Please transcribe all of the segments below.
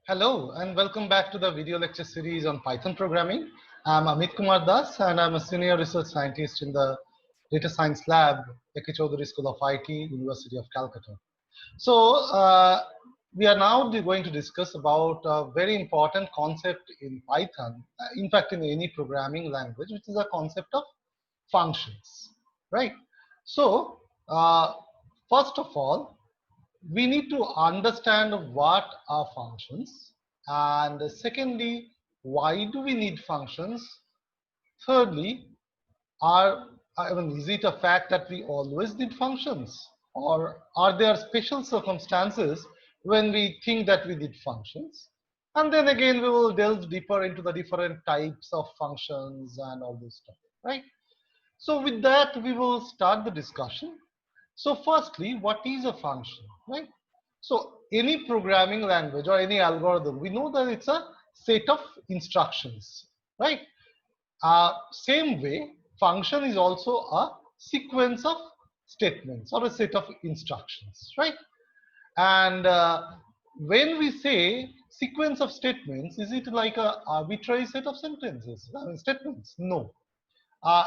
Hello and welcome back to the video lecture series on Python programming. I'm Amit Kumar Das and I'm a senior research scientist in the Data Science Lab, A.K. Chaudhary School of IT, University of Calcutta. So we are now going to discuss about a very important concept in Python, in fact in any programming language, which is a concept of functions, right? So first of all, we need to understand what are functions, and secondly, why do we need functions? Thirdly, are I mean, is it a fact that we always need functions, or are there special circumstances when we think that we need functions? And then again, we will delve deeper into the different types of functions and all this stuff, right? So with that, we will start the discussion. So firstly, what is a function, right? So any programming language or any algorithm, we know that it's a set of instructions, right? Same way, function is also a sequence of statements or a set of instructions, right? And when we say sequence of statements, is it like a arbitrary set of sentences, statements? No. Uh,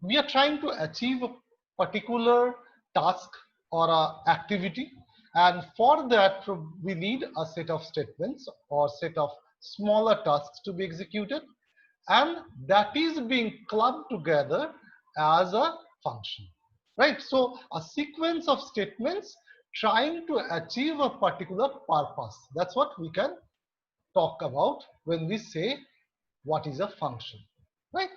we are trying to achieve a particular task or a activity, and for that we need a set of statements or set of smaller tasks to be executed, and that is being clubbed together as a function, right? So a sequence of statements trying to achieve a particular purpose, that's what we can talk about when we say what is a function, right?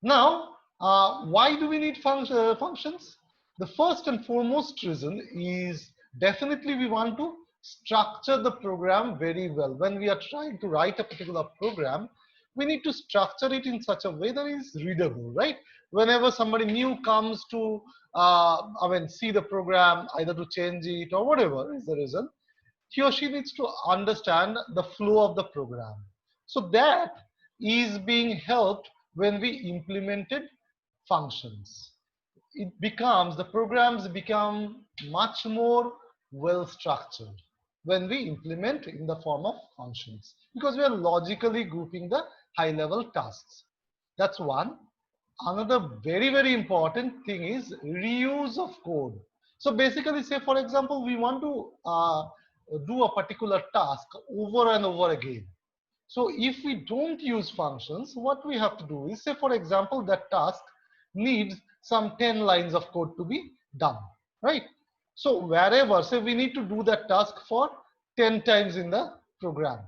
Now, why do we need functions? The first and foremost reason is definitely we want to structure the program very well. When we are trying to write a particular program, we need to structure it in such a way that it is readable, right? Whenever somebody new comes to, see the program, either to change it or whatever is the reason, he or she needs to understand the flow of the program. So that is being helped when we implemented functions. The programs become much more well structured when we implement in the form of functions, because we are logically grouping the high level tasks. That's one. Another very important thing is reuse of code. So basically, say for example, we want to do a particular task over and over again. So if we don't use functions, what we have to do is, say for example, that task needs some 10 lines of code to be done, right? So wherever, say we need to do that task for 10 times in the program.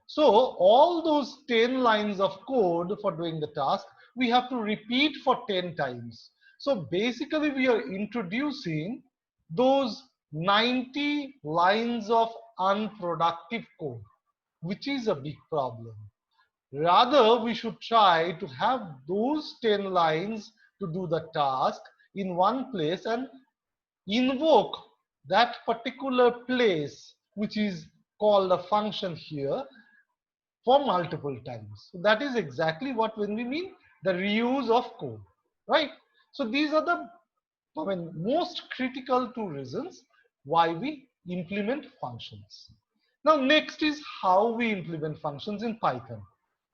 So all those 10 lines of code for doing the task, we have to repeat for 10 times. So basically we are introducing those 90 lines of unproductive code, which is a big problem. Rather, we should try to have those 10 lines to do the task in one place and invoke that particular place, which is called a function here, for multiple times. So that is exactly what when we mean the reuse of code, right? So these are the most critical two reasons why we implement functions. Now next is how we implement functions in Python.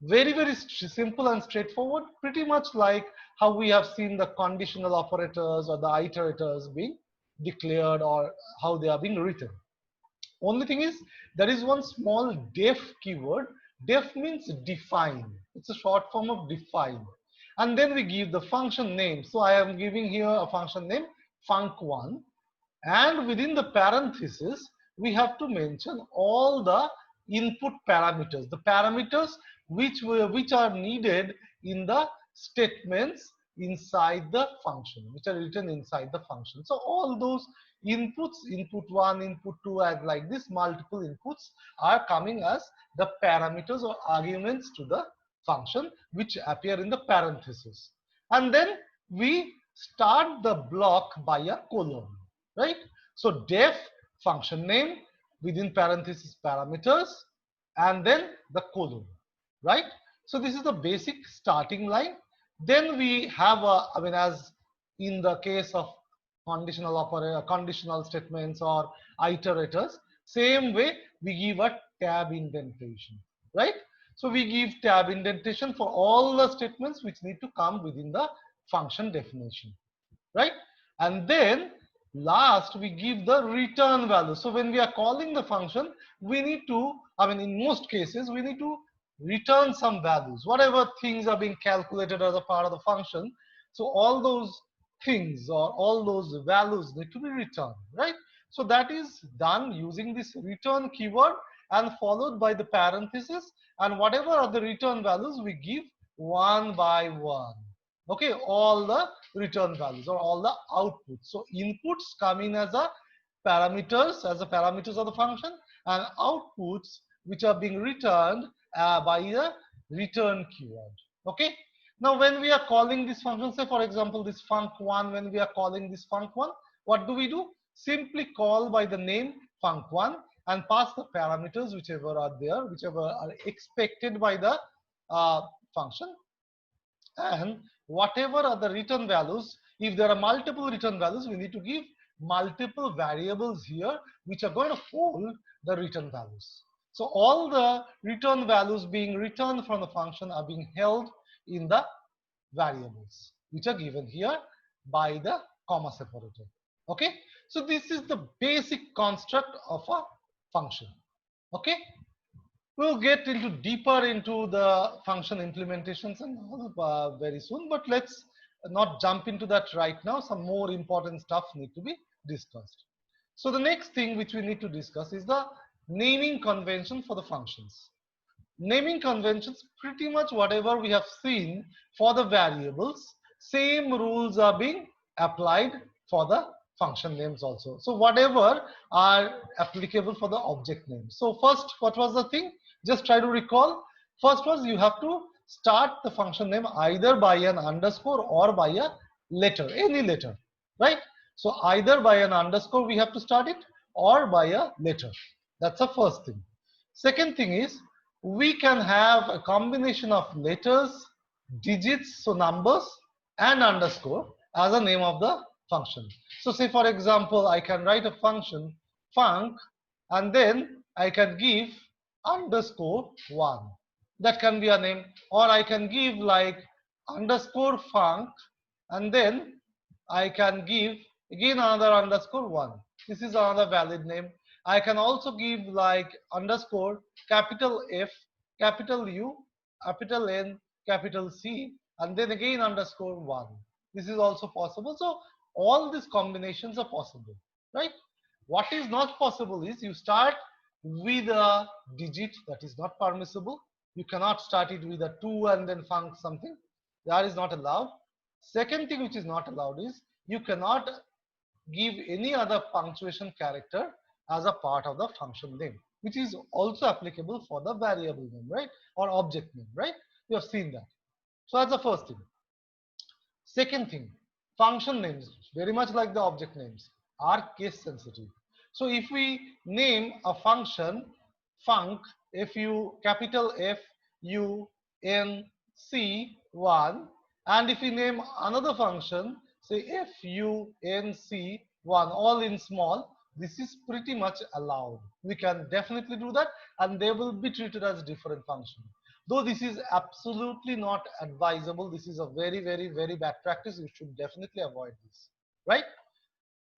Very simple and straightforward, pretty much like how we have seen the conditional operators or the iterators being declared or how they are being written. Only thing is, there is one small def keyword. Def means define. It's a short form of define. And then we give the function name. So I am giving here a function name func1. And within the parenthesis, we have to mention all the input parameters, the parameters which are needed in the statements inside the function, which are written inside the function. So all those inputs, input 1, input 2, and like this multiple inputs are coming as the parameters or arguments to the function, which appear in the parenthesis. And then we start the block by a colon, right? So def function name within parenthesis parameters and then the colon, right? So this is the basic starting line. Then we have a, as in the case of conditional statements or iterators, same way we give a tab indentation, right? So we give tab indentation for all the statements which need to come within the function definition, right? And then last we give the return value. So when we are calling the function, we need to, I mean, in most cases, we need to return some values, whatever things are being calculated as a part of the function. So all those things or all those values need to be returned, right? So that is done using this return keyword and followed by the parenthesis, and whatever are the return values we give one by one. Okay, all the return values or all the outputs. So inputs come in as a parameters of the function, and outputs which are being returned by the return keyword. Okay. Now when we are calling this function, say for example this func1, when we are calling this func1, what do? Simply call by the name func1 and pass the parameters whichever are there, whichever are expected by the function, and whatever are the return values, if there are multiple return values, we need to give multiple variables here which are going to hold the return values. So all the return values being returned from the function are being held in the variables which are given here by the comma separator. Okay, so this is the basic construct of a function. Okay, we'll get into deeper into the function implementations and all very soon, but let's not jump into that right now. Some more important stuff need to be discussed. So the next thing which we need to discuss is the naming convention for the functions. Naming conventions, pretty much whatever we have seen for the variables, same rules are being applied for the function names also. So whatever are applicable for the object names. So first, what was the thing? Just try to recall. First was you have to start the function name either by an underscore or by a letter, any letter, right? So either by an underscore we have to start it or by a letter. That's the first thing. Second thing is we can have a combination of letters, digits, so numbers, and underscore as a name of the function. So say for example, I can write a function func and then I can give underscore 1. That can be a name, or I can give like underscore func and then I can give again another underscore 1. This is another valid name. I can also give like underscore capital F, capital U, capital N, capital C, and then again underscore 1. This is also possible. So all these combinations are possible, right? What is not possible is you start with a digit. That is not permissible. You cannot start it with a 2 and then func something. That is not allowed. Second thing which is not allowed is you cannot give any other punctuation character as a part of the function name, which is also applicable for the variable name, right? Or object name, right? You have seen that. So that's the first thing. Second thing, function names, very much like the object names, are case sensitive. So if we name a function func, capital F U N C 1, and if we name another function, say FUNC1, all in small, this is pretty much allowed. We can definitely do that, and they will be treated as different functions. Though this is absolutely not advisable, this is a very, very, very bad practice. You should definitely avoid this, right?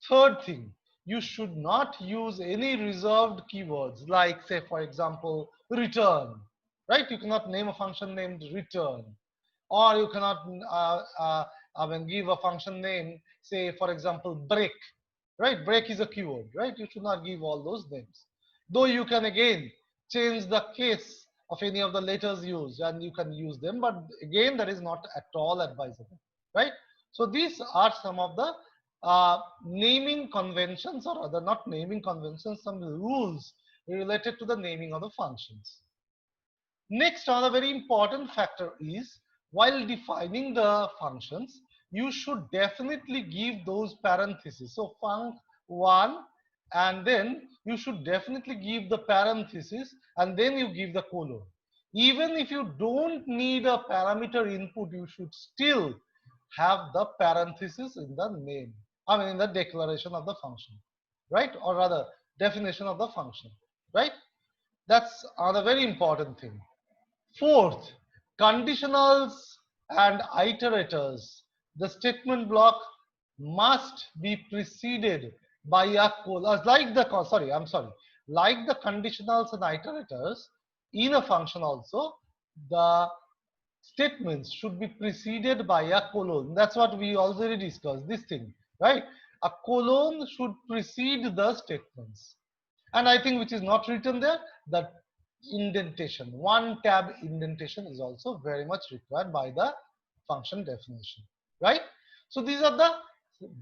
Third thing, you should not use any reserved keywords like, say, for example, return, right? You cannot name a function named return, or you cannot give a function name, say, for example, break, right? Break is a keyword, right? You should not give all those names. Though you can again change the case of any of the letters used and you can use them, but again, that is not at all advisable, right? So these are some of the naming conventions, or other not naming conventions, some rules related to the naming of the functions. Next, another very important factor is while defining the functions, you should definitely give those parentheses. So func1, and then you should definitely give the parenthesis and then you give the colon. Even if you don't need a parameter input, you should still have the parenthesis in the name, I mean in the declaration of the function, right? Or rather definition of the function, right? That's a very important thing. Fourth, conditionals and iterators. The statement block must be preceded by a colon. Like the conditionals and iterators in a function also, the statements should be preceded by a colon. That's what we already discussed, this thing, right? A colon should precede the statements. And I think which is not written there, that indentation, one tab indentation is also very much required by the function definition, right? So these are the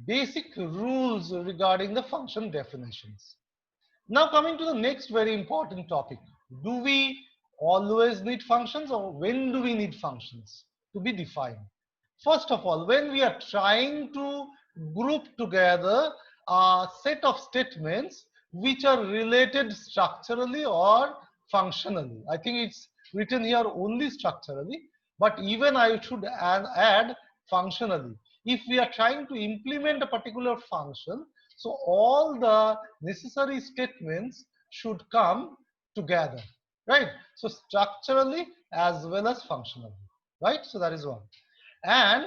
basic rules regarding the function definitions. Now coming to the next very important topic, do we always need functions, or when do we need functions to be defined? First of all, when we are trying to group together a set of statements which are related structurally or functionally. I think it's written here only structurally, but even I should add functionally. If we are trying to implement a particular function, so all the necessary statements should come together, right? So structurally as well as functionally, right? So that is one. And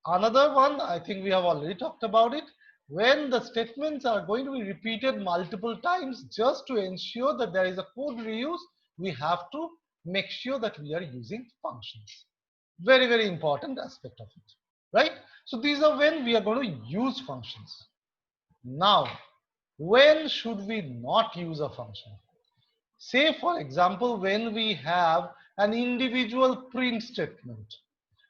another one, I think we have already talked about it, when the statements are going to be repeated multiple times, just to ensure that there is a code reuse, we have to make sure that we are using functions. Very, very important aspect of it, right? So these are when we are going to use functions. Now, when should we not use a function? Say, for example, when we have an individual print statement,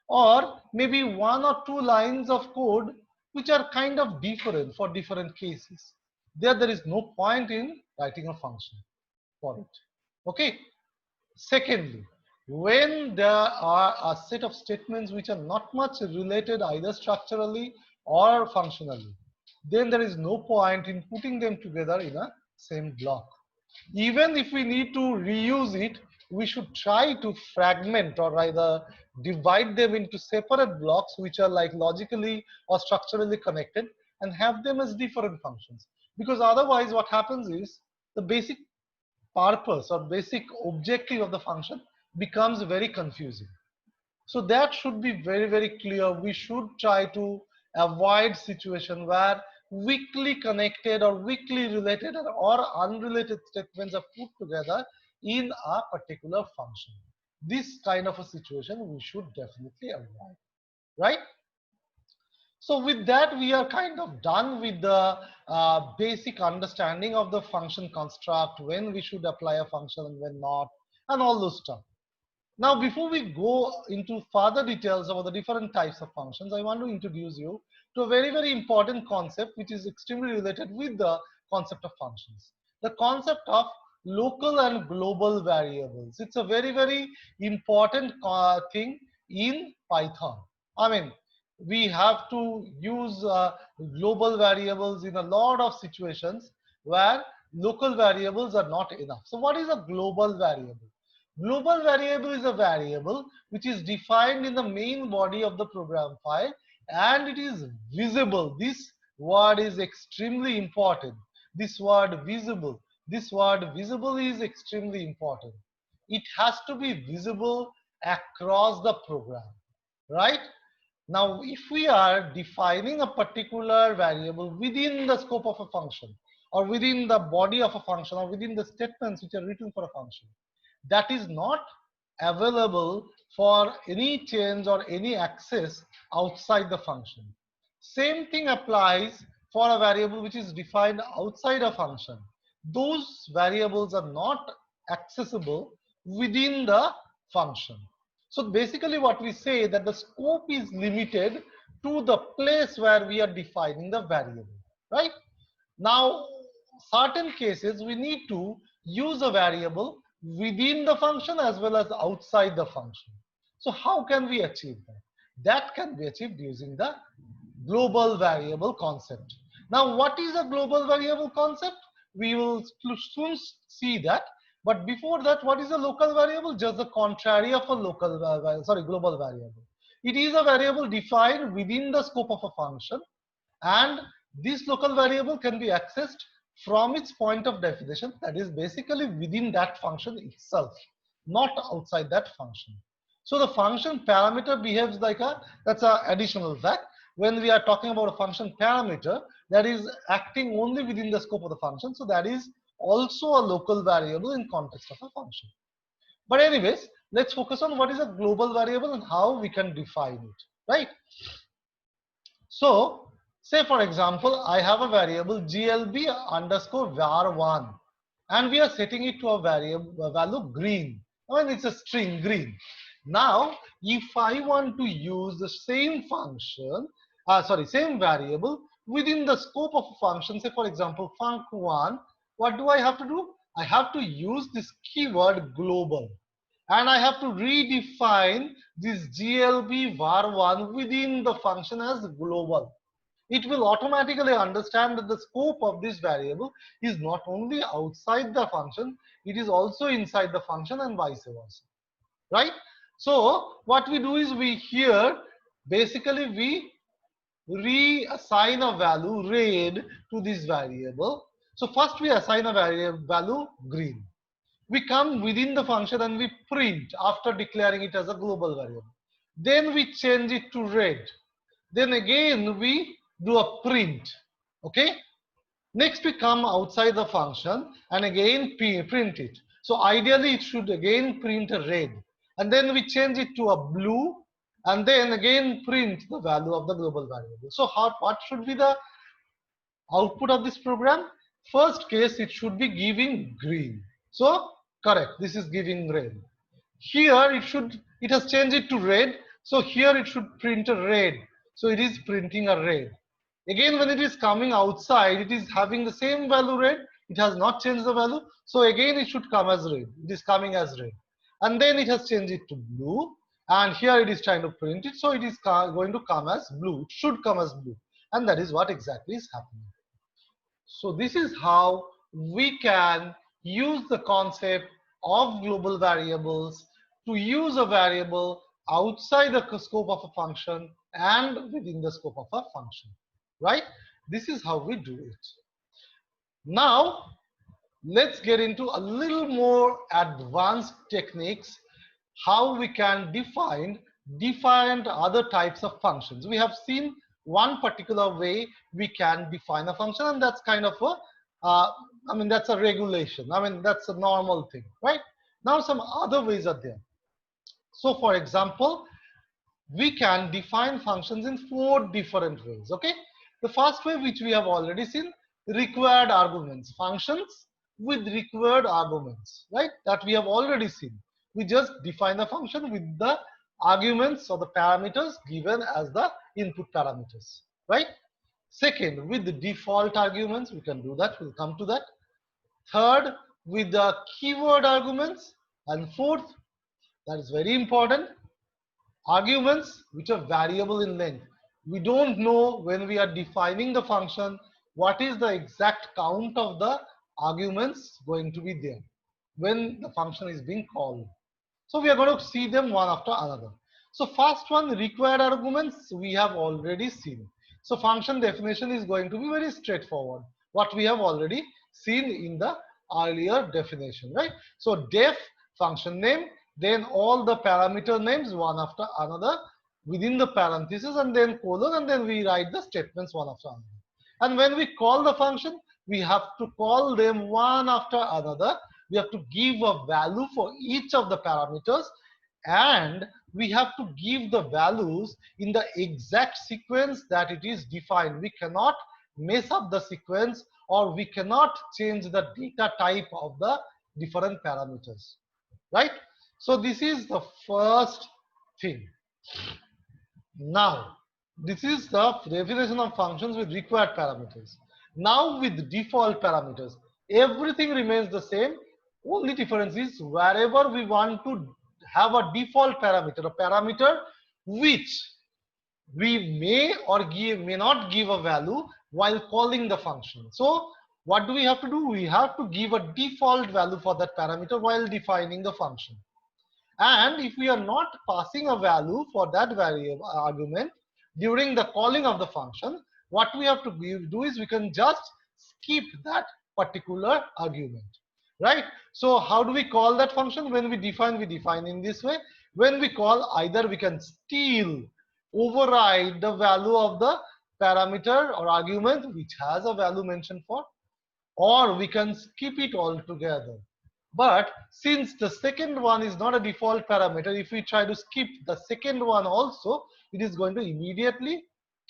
or maybe one or two lines of code which are kind of different for different cases. There is no point in writing a function for it. Okay. Secondly, when there are a set of statements which are not much related either structurally or functionally, then there is no point in putting them together in a same block. Even if we need to reuse it, we should try to fragment or either divide them into separate blocks which are like logically or structurally connected, and have them as different functions. Because otherwise what happens is the basic purpose or basic objective of the function becomes very confusing. So that should be very, very clear. We should try to avoid situation where weakly connected or weakly related or unrelated statements are put together in a particular function. This kind of a situation we should definitely avoid, right? So with that, we are kind of done with the basic understanding of the function construct, when we should apply a function and when not, and all those stuff. Now, before we go into further details about the different types of functions, I want to introduce you to a very, very important concept which is extremely related with the concept of functions. The concept of local and global variables. It's a very, very important thing in Python. I mean, we have to use global variables in a lot of situations where local variables are not enough. So what is a global variable? Global variable is a variable which is defined in the main body of the program file, and it is visible. This word is extremely important. This word visible. This word visible is extremely important. It has to be visible across the program, right? Now, if we are defining a particular variable within the scope of a function, or within the body of a function, or within the statements which are written for a function, that is not available for any change or any access outside the function. Same thing applies for a variable which is defined outside a function. Those variables are not accessible within the function. So basically what we say that the scope is limited to the place where we are defining the variable, right? Now, certain cases we need to use a variable within the function as well as outside the function. So how can we achieve that? That can be achieved using the global variable concept. Now, what is a global variable concept? We will soon see that. But before that, what is a local variable? Just the contrary of a global variable. It is a variable defined within the scope of a function, and this local variable can be accessed from its point of definition, that is basically within that function itself, not outside that function. So the function parameter behaves like that's an additional fact. When we are talking about a function parameter, that is acting only within the scope of the function. So that is also a local variable in context of a function. But anyways, let's focus on what is a global variable and how we can define it, right? So say for example, I have a variable glb underscore var1 and we are setting it to a variable value green. I mean, it's a string green. Now, if I want to use the same function, same variable within the scope of a function, say for example, func1, what do I have to do? I have to use this keyword global. And I have to redefine this glb var1 within the function as global. It will automatically understand that the scope of this variable is not only outside the function, it is also inside the function and vice versa, right? So what we do is we here basically we reassign a value red to this variable. So first we assign a variable value green. We come within the function and we print after declaring it as a global variable. Then we change it to red. Then again we do a print. Okay. Next we come outside the function and again print it. So ideally it should again print a red. And then we change it to a blue and then again print the value of the global variable. So what should be the output of this program? First case, it should be giving green. So correct, this is giving red. Here it has changed it to red. So here it should print a red. So it is printing a red. Again, when it is coming outside, it is having the same value red. It has not changed the value. So again, it should come as red. It is coming as red. And then it has changed it to blue. And here it is trying to print it. So it is going to come as blue. It should come as blue. And that is what exactly is happening. So this is how we can use the concept of global variables to use a variable outside the scope of a function and within the scope of a function, right? This is how we do it. Now, let's get into a little more advanced techniques, how we can define other types of functions. We have seen one particular way we can define a function, and that's kind of that's a regulation. That's a normal thing, right? Now some other ways are there. So for example, we can define functions in 4 different ways, okay? The first way, which we have already seen, required arguments, functions with required arguments, right? That we have already seen. We just define a function with the arguments or the parameters given as the input parameters, right? Second, with the default arguments, we can do that. We'll come to that. Third, with the keyword arguments. And fourth, that is very important, arguments which are variable in length. We don't know when we are defining the function what is the exact count of the arguments going to be there when the function is being called. So we are going to see them one after another. So first one, required arguments, we have already seen. So function definition is going to be very straightforward, what we have already seen in the earlier definition, right? So def, function name, then all the parameter names one after another within the parentheses, and then colon, and then we write the statements one after another. And when we call the function, we have to call them one after another. We have to give a value for each of the parameters, and we have to give the values in the exact sequence that it is defined. We cannot mess up the sequence, or we cannot change the data type of the different parameters, right? So this is the first thing. Now, this is the definition of functions with required parameters. Now with default parameters, everything remains the same. Only difference is wherever we want to have a default parameter, a parameter which we may or may not give a value while calling the function. So what do we have to do? We have to give a default value for that parameter while defining the function. And if we are not passing a value for that variable argument during the calling of the function, what we have to do is we can just skip that particular argument, right? So how do we call that function? When we define in this way. When we call, either we can steal, override the value of the parameter or argument which has a value mentioned for, or we can skip it altogether. But since the second one is not a default parameter, if we try to skip the second one also, it is going to immediately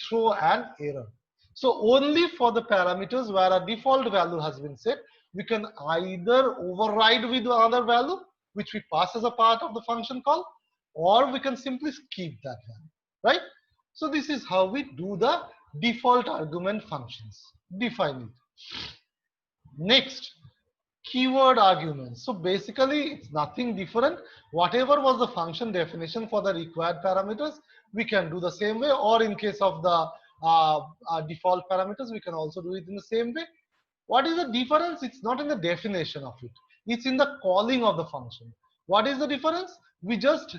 throw an error. So only for the parameters where a default value has been set, we can either override with another value, which we pass as a part of the function call, or we can simply skip that value, right? So this is how we do the default argument functions, define it. Next, keyword arguments. So basically, it's nothing different. Whatever was the function definition for the required parameters, we can do the same way, or in case of the default parameters, we can also do it in the same way. What is the difference? It's not in the definition of it. It's in the calling of the function. What is the difference? We just,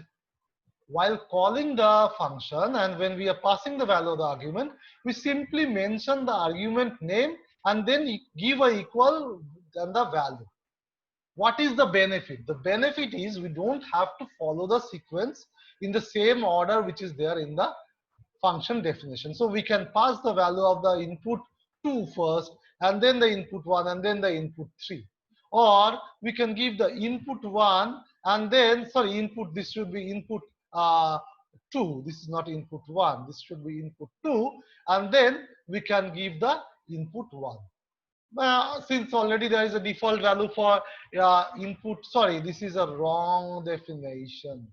while calling the function and when we are passing the value of the argument, we simply mention the argument name and then give a equal than the value. What is the benefit? The benefit is we don't have to follow the sequence in the same order which is there in the function definition. So we can pass the value of the input 2 first, and then the input 1, and then the input 3. Or we can give the input 1 and then, sorry, input, this should be input 2. This is not input 1. This should be input 2. And then we can give the input 1. Since already there is a default value for input, sorry, this is a wrong definition.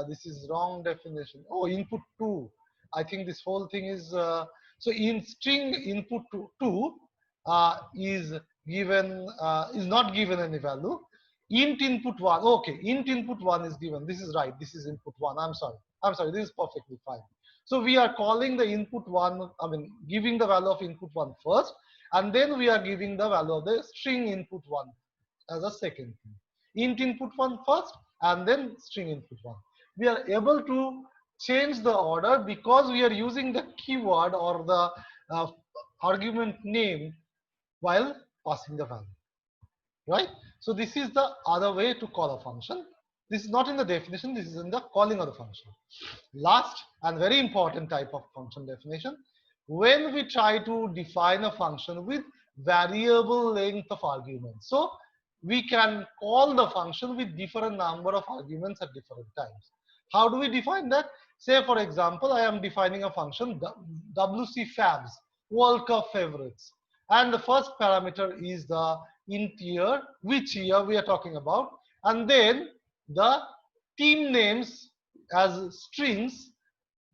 This is wrong definition. Oh, input 2. I think this whole thing is, so in string input 2 is given, is not given any value. Int input 1, okay, int input 1 is given. This is right, this is input 1. I'm sorry, this is perfectly fine. So we are calling the input 1, I mean, giving the value of input 1 first, and then we are giving the value of the string input 1 as a second thing. Int input 1 first, and then string input 1. We are able to change the order because we are using the keyword or the argument name while passing the value, right? So this is the other way to call a function. This is not in the definition, this is in the calling of the function. Last and very important type of function definition, when we try to define a function with variable length of arguments. So we can call the function with different number of arguments at different times. How do we define that? Say for example, I am defining a function WC Fabs, World Cup favorites, and the first parameter is the int year, which year we are talking about, and then the team names as strings.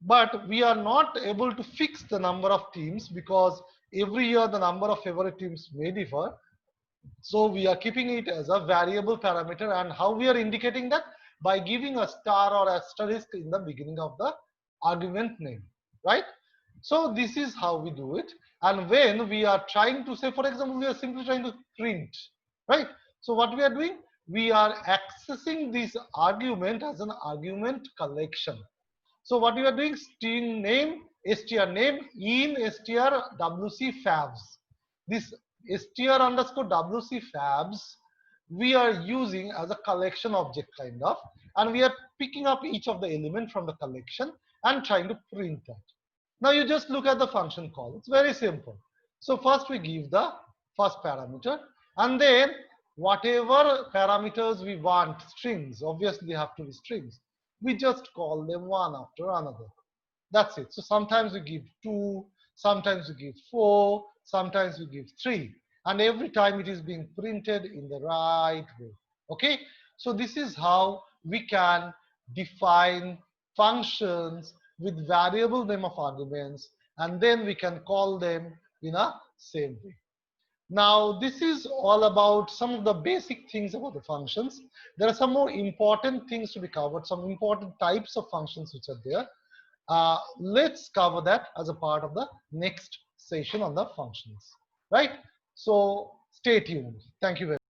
But we are not able to fix the number of teams because every year the number of favorite teams may differ. So we are keeping it as a variable parameter, and how we are indicating that? By giving a star or asterisk in the beginning of the argument name, right? So this is how we do it. And when we are trying to say, for example, we are simply trying to print, right? So what we are doing? We are accessing this argument as an argument collection. So what we are doing? String name, str name in str wc fabs. This str underscore wc fabs we are using as a collection object kind of, and we are picking up each of the element from the collection and trying to print that. Now you just look at the function call. It's very simple. So first we give the first parameter, and then whatever parameters we want, strings, obviously have to be strings, we just call them one after another. That's it. So sometimes we give 2, sometimes we give 4, sometimes we give 3, and every time it is being printed in the right way. Okay, so this is how we can define functions with variable name of arguments, and then we can call them in a same way. Now this is all about some of the basic things about the functions. There are some more important things to be covered, some important types of functions which are there. Let's cover that as a part of the next session on the functions, right? So stay tuned. Thank you very much.